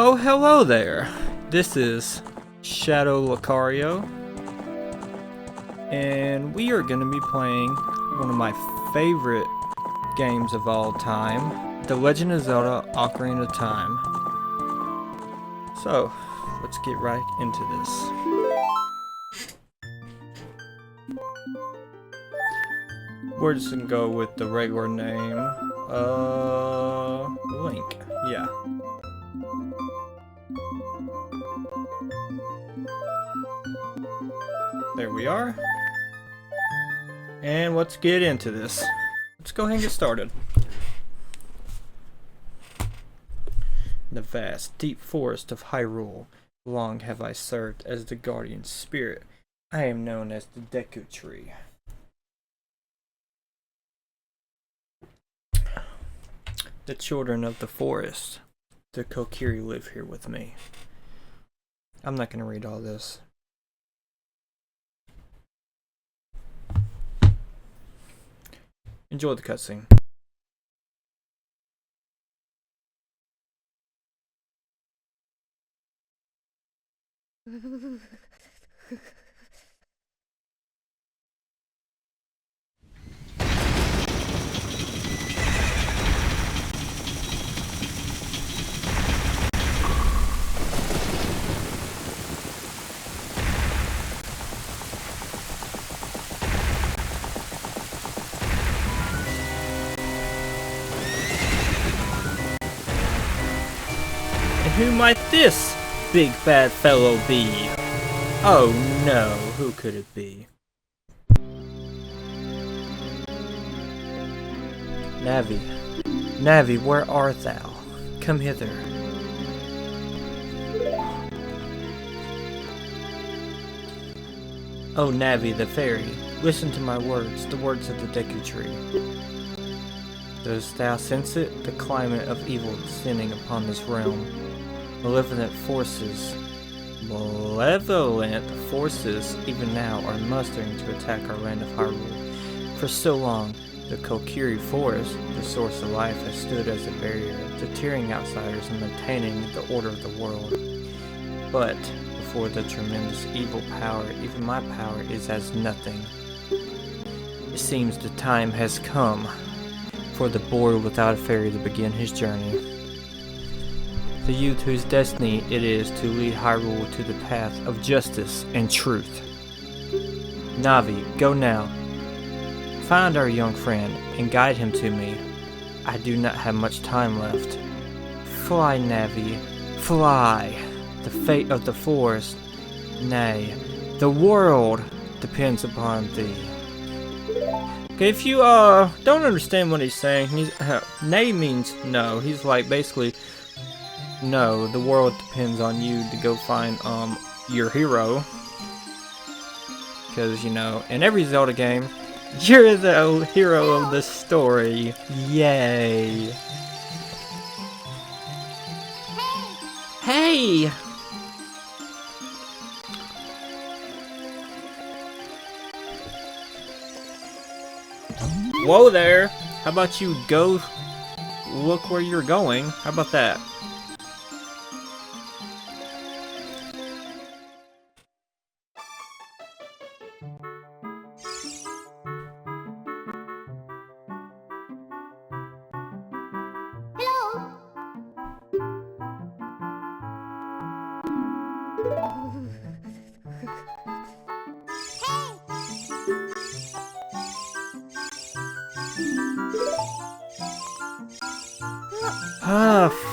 Oh, hello there. This is Shadow Lucario, and we are going to be playing one of my favorite games of all time, The Legend of Zelda: Ocarina of Time. So, let's get right into this. We're just going to go with the regular name, Link, yeah. There we are. And let's get into this. Let's go ahead and get started. The vast, deep forest of Hyrule. Long have I served as the guardian spirit. I am known as the Deku tree. The children of the forest, the Kokiri, live here with me. I'm not going to read all this. Enjoy the cutscene. Who might this big bad fellow be? Oh no, who could it be? Navi, Navi, where art thou? Come hither. Oh Navi the fairy, listen to my words, the words of the Deku tree. Dost thou sense it, the climate of evil descending upon this realm? Malevolent forces even now are mustering to attack our land of Hyrule. For so long, the Kokiri forest, the source of life, has stood as a barrier, deterring outsiders and maintaining the order of the world. But before the tremendous evil power, even my power is as nothing. It seems the time has come for the boy without a fairy to begin his journey. The youth whose destiny it is to lead Hyrule to the path of justice and truth. Navi, go now. Find our young friend and guide him to me. I do not have much time left. Fly, Navi, fly. The fate of the forest, nay, the world depends upon thee. Okay, if you don't understand what he's saying, nay means no. He's like basically, no, the world depends on you to go find your hero. Because, you know, in every Zelda game, you're the hero of the story. Yay. Hey! Whoa there! How about you go look where you're going? How about that?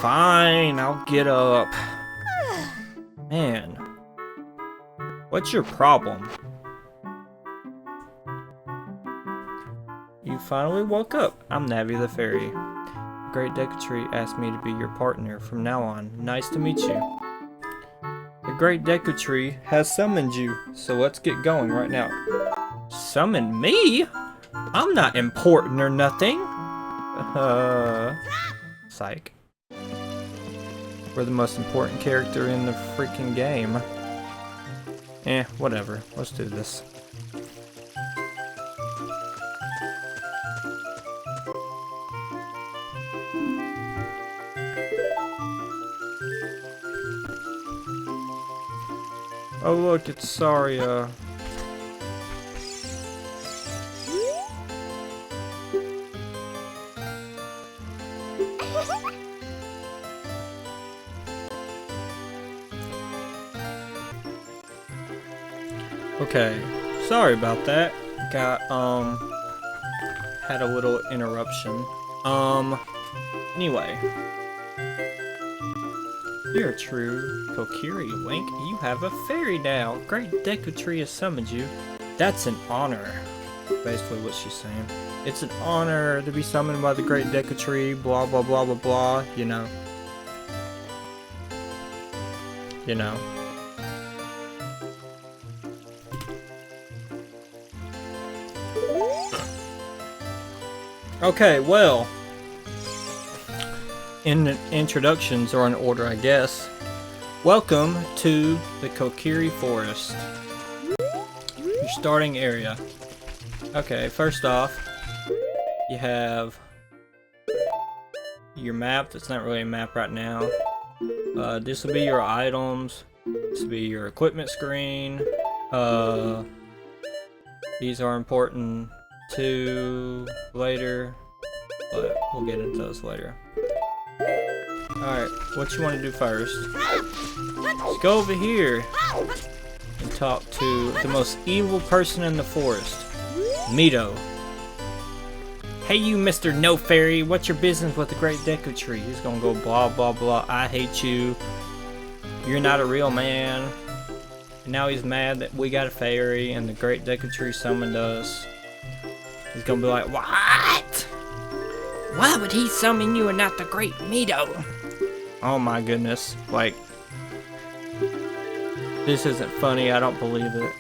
Fine, I'll get up. Man, what's your problem? You finally woke up. I'm Navi the fairy. The Great Deku Tree asked me to be your partner from now on. Nice to meet you. The Great Deku Tree has summoned you, so let's get going right now. Summon me? I'm not important or nothing. Psych. We're the most important character in the freaking game. Whatever. Let's do this. Oh look, it's Saria. Okay, sorry about that. Got, had a little interruption. Anyway. You're a true Kokiri, Link. You have a fairy now. Great Deku Tree has summoned you. That's an honor. Basically what she's saying. It's an honor to be summoned by the Great Deku Tree, blah blah blah blah blah, you know. You know. Okay, well, introductions are in order, I guess. Welcome to the Kokiri Forest. Your starting area. Okay, first off, you have your map. That's not really a map right now. This will be your items. This will be your equipment screen. These are important to later, but we'll get into those later. Alright, what you want to do first? Let's go over here and talk to the most evil person in the forest, Mido. Hey you Mr. No Fairy, what's your business with the Great Deku Tree? He's gonna go blah blah blah, I hate you, you're not a real man. And now he's mad that we got a fairy and the Great Deku Tree summoned us. He's gonna be like, what? Why would he summon you and not the Great Mido? Oh my goodness, like, this isn't funny, I don't believe it.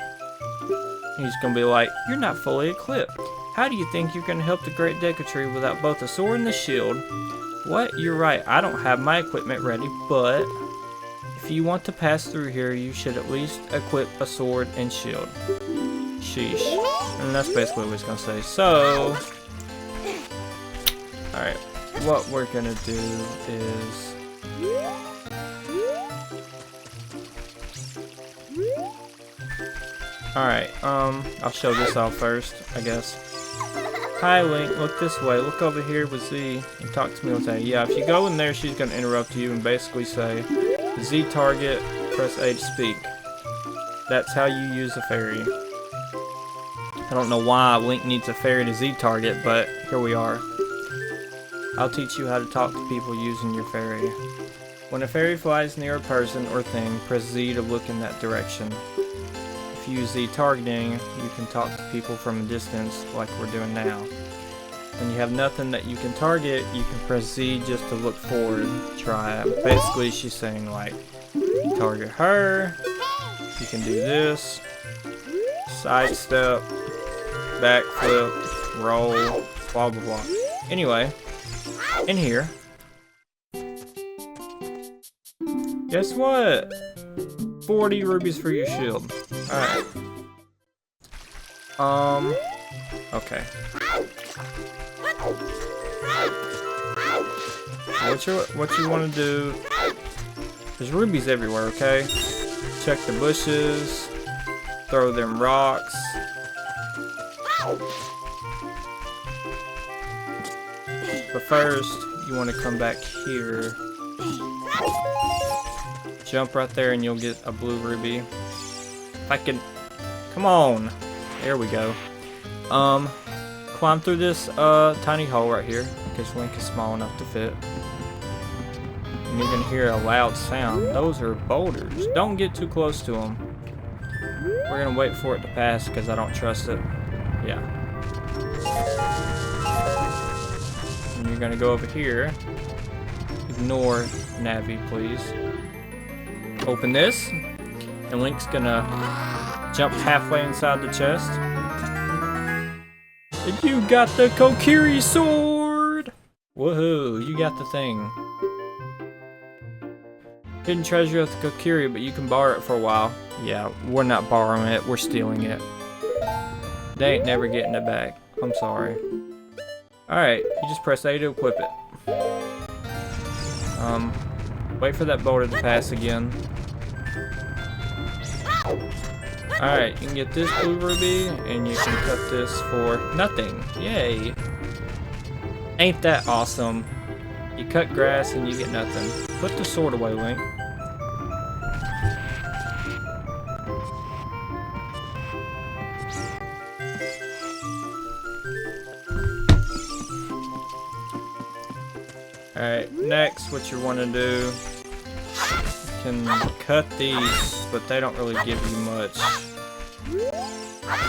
He's gonna be like, you're not fully equipped. How do you think you're gonna help the Great Deku Tree without both the sword and the shield? What? You're right, I don't have my equipment ready, but if you want to pass through here, you should at least equip a sword and shield. Sheesh. And that's basically what he's gonna say. So, alright, what we're gonna do is alright, I'll show this off first, I guess. Hi Link, look this way, look over here with Z and talk to me with that. Yeah, if you go in there, she's gonna interrupt you and basically say, Z target, press A to speak. That's how you use a fairy. I don't know why Link needs a fairy to Z target, but here we are. I'll teach you how to talk to people using your fairy. When a fairy flies near a person or thing, press Z to look in that direction. If you use Z targeting, you can talk to people from a distance like we're doing now. When you have nothing that you can target, you can press Z just to look forward. Try it. Basically, she's saying like, you target her, you can do this, sidestep, backflip, roll, blah blah blah. Anyway, in here, guess what? 40 rubies for your shield. Alright. Okay. What you want to do? There's rubies everywhere, okay? Check the bushes, throw them rocks. But first, you want to come back here. Jump right there and you'll get a blue ruby. If I can... Come on! There we go. Climb through this tiny hole right here, because Link is small enough to fit. And you're gonna hear a loud sound. Those are boulders. Don't get too close to them. We're gonna wait for it to pass because I don't trust it. Yeah. And you're gonna go over here. Ignore Navi, please. Open this, and Link's gonna jump halfway inside the chest. And you got the Kokiri sword! Woohoo, you got the thing. Hidden treasure of the Kokiri, but you can borrow it for a while. Yeah, we're not borrowing it, we're stealing it. They ain't never getting it back. I'm sorry. Alright, you just press A to equip it. Wait for that boulder to pass again. Alright, you can get this blue ruby, and you can cut this for nothing. Yay! Ain't that awesome? You cut grass and you get nothing. Put the sword away, Link. Alright, next what you want to do, you can cut these, but they don't really give you much.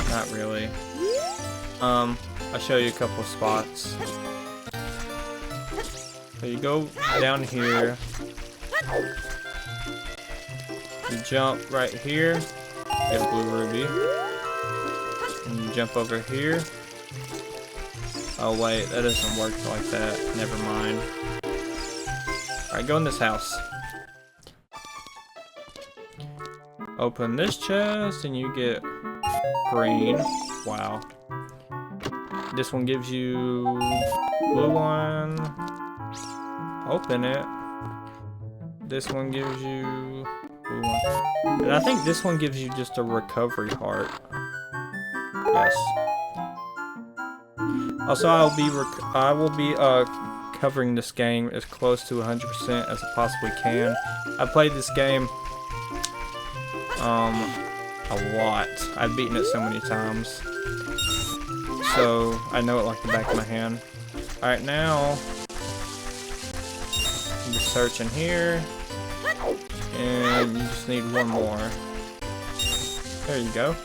Not really. I'll show you a couple of spots. So you go down here, you jump right here, get a blue ruby, and you jump over here. Oh wait, that doesn't work like that, never mind. Alright, go in this house. Open this chest and you get green. Wow. This one gives you blue one. Open it. This one gives you blue one. And I think this one gives you just a recovery heart. Yes. Also, I will be covering this game as close to 100% as I possibly can. I played this game a lot. I've beaten it so many times, so I know it like the back of my hand. Alright, now you just search in here, and you just need one more. There you go.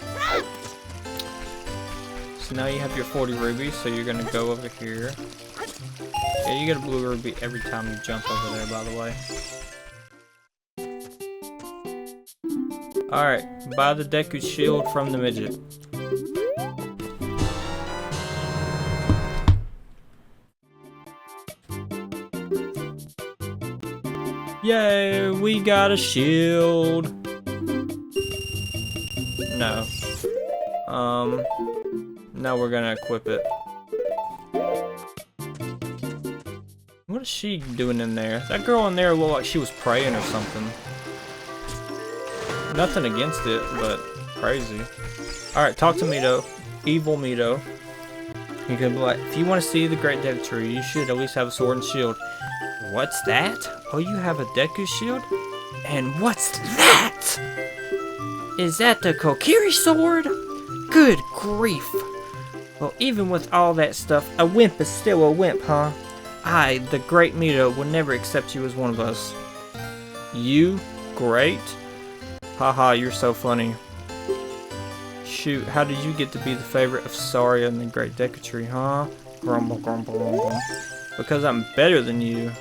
So now you have your 40 rubies, so you're gonna go over here. Yeah, you get a blue ruby every time you jump over there, by the way. Alright, buy the Deku shield from the midget. Yay, we got a shield! No. Now we're gonna equip it. What is she doing in there? That girl in there looked like she was praying or something. Nothing against it, but crazy. Alright, talk to Mido. Evil Mido. You can be like, if you want to see the Great Deku Tree, you should at least have a sword and shield. What's that? Oh, you have a Deku shield? And what's that? Is that the Kokiri sword? Good grief. Well, even with all that stuff, a wimp is still a wimp, huh? I, the great Mido, will never accept you as one of us. You? Great? Haha, you're so funny. Shoot, how did you get to be the favorite of Saria and the Great Deku Tree, huh? Grumble, grumble, grumble. Because I'm better than you.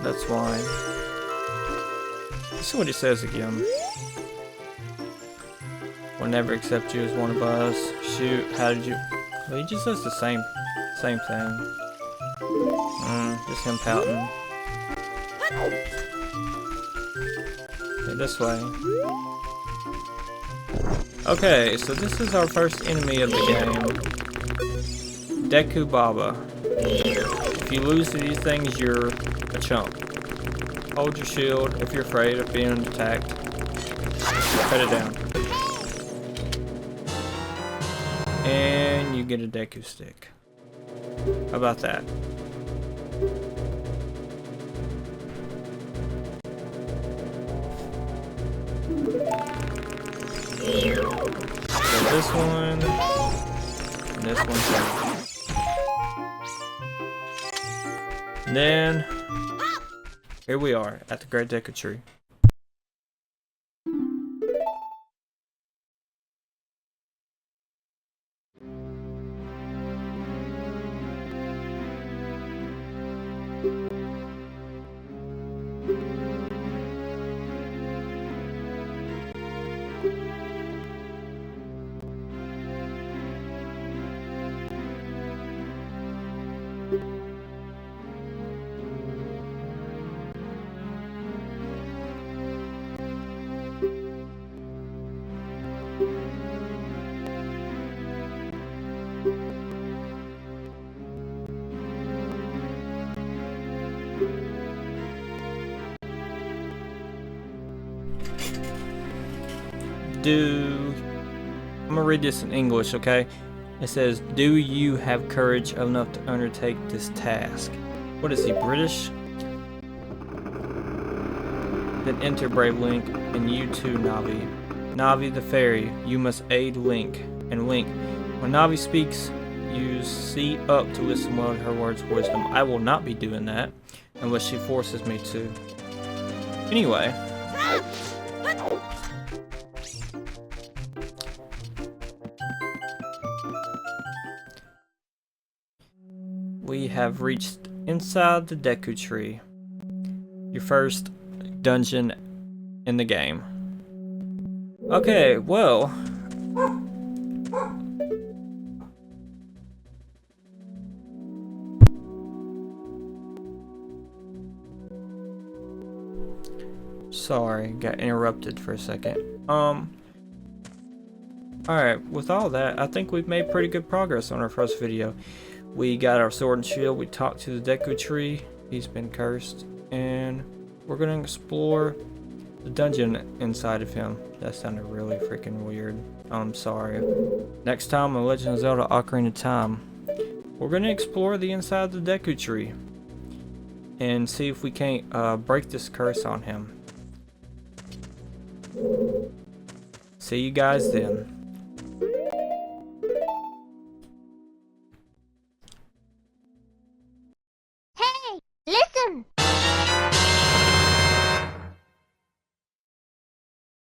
That's why. This is what he says again. We'll never accept you as one of us. Shoot, how did you... Well, he just says the same thing. Just him pouting. Okay, this way. Okay, so this is our first enemy of the game. Deku Baba. If you lose to these things, you're a chump. Hold your shield if you're afraid of being attacked. Cut it down. And you get a Deku stick. How about that? So this one, and this one too. And then, here we are at the Great Deku Tree. I'm gonna read this in English, okay? It says, do you have courage enough to undertake this task? What is he, British? Then enter Brave Link, and you too, Navi. Navi the fairy, you must aid Link. And Link, when Navi speaks, you see up to listen well to her words of wisdom. I will not be doing that, unless she forces me to. Anyway. We have reached inside the Deku tree. Your first dungeon in the game. Okay, well. Sorry, got interrupted for a second. Alright, with all that, I think we've made pretty good progress on our first video. We got our sword and shield, we talked to the Deku tree, he's been cursed, and we're gonna explore the dungeon inside of him. That sounded really freaking weird. I'm sorry. Next time on Legend of Zelda Ocarina of Time, we're gonna explore the inside of the Deku tree and see if we can't break this curse on him. See you guys then.